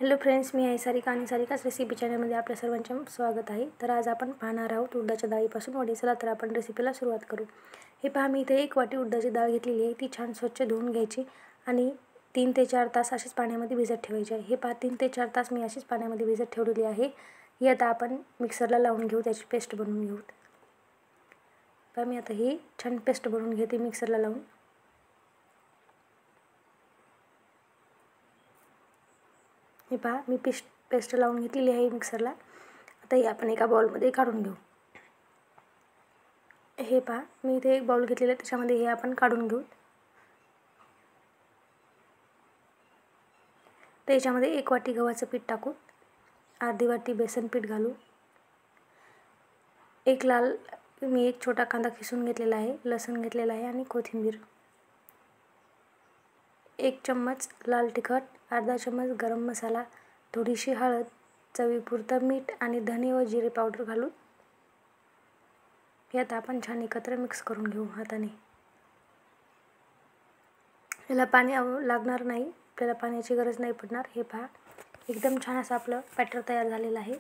Hello friends, मी आहे सारिका आणि सारिकाच recipe चॅनलमध्ये आपल्या सर्वांचे स्वागत आहे। तर आज आपण पाहणार आहोत उडदाच्या डाळीपासून वडे। चला तर आपण रेसिपीला सुरुवात करू। हे पहा, मी इथे 1 वाटी उडदाची डाळ घेतलेली आहे। ती छान स्वच्छ धुवून घ्यायची आणि 3 ते 4 तास अशीच पाण्यामध्ये भिजत ठेवायची आहे। हे पहा, 3 ते 4 तास मी अशीच पाण्यामध्ये भिजत ठेवलेली आहे। ही आता आपण मिक्सरला लावून घेऊ, त्याची पेस्ट बनवून घेऊ। पहा, मी आता ही छान पेस्ट बनवून घेते मिक्सरला लावून। हे पहा, मी पेस्ट लावून घेतलेली आहे मिक्सरला। आता ही आपण एका बाउलमध्ये काढून घेऊ। हे पहा, मी इथे एक बाउल घेतलेला आहे, त्याच्यामध्ये हे आपण काढून घेऊ। त्याच्यामध्ये 1 वाटी गव्हाचं पीठ टाकू, अर्धी वाटी बेसन पीठ घालू, मी एक छोटा कांदा किसून घेतलेला आहे, लसूण घेतलेला आहे आणि कोथिंबीर, 1 चम्मच लाल तिखट, अर्धा चम्मच गरम मसाला, थोडीशी हळद, चवीपुरतं मीठ आणि धने व जिरे पावडर घालू। यात आपण छान एकत्र मिक्स करून घेऊ हाताने। याला पाणी लागणार नाही, आपल्याला पाण्याची गरज नाही पडणार। हे पहा, एकदम छान असं आपलं बॅटर तयार झालेलं आहे।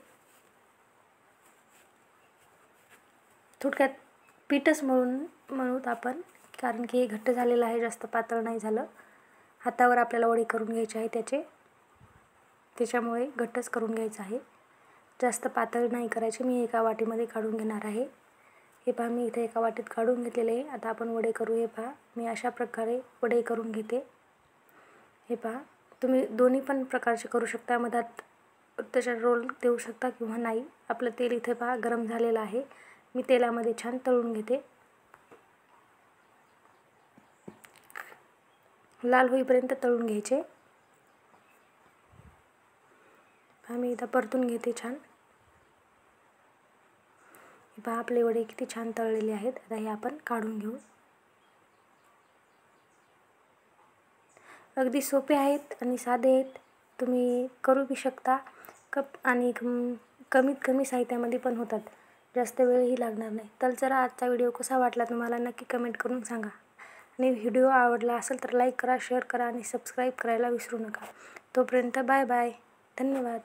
थोडक्यात पीठच म्हणूत आपण, कारण की हे घट्ट झालेलं आहे, जास्त पातळ नाही झालं। हातावर आपल्याला वडे करून घ्यायचे आहे त्याच्यामुळे घट्टच करून घ्यायचं आहे, जास्त पातळ नाही करायचे। मी एका वाटीमध्ये काढून घेणार आहे। हे पहा, मी इथे एका वाटीत काढून घेतलेले आहे। आता आपण वडे करू। हे पहा, मी अशा प्रकारे वडे करून घेते। हे पहा, तुम्ही दोन्ही पण प्रकारचे करू शकता, मधात त्याच्यात रोल देऊ शकता किंवा नाही। आपलं तेल इथे पहा गरम झालेलं आहे, मी तेलामध्ये छान तळून घेते, लाल होईपर्यंत तळून घ्यायचे। पहा, मी इथं परतून घेते छान। हे पहा, आपले वडे किती छान तळलेले आहेत। आता हे आपण काढून घेऊ। अगदी सोपे आहेत आणि साधे आहेत, तुम्ही करू बी शकता। आणि कमीत कमी साहित्यामध्ये पण होतात, जास्त वेळही लागणार नाही। तर चला, आजचा व्हिडिओ कसा वाटला तुम्हाला नक्की कमेंट करून सांगा। आणि व्हिडिओ आवडला असेल तर लाईक करा, शेअर करा आणि सबस्क्राईब करायला विसरू नका। तोपर्यंत बाय बाय, धन्यवाद।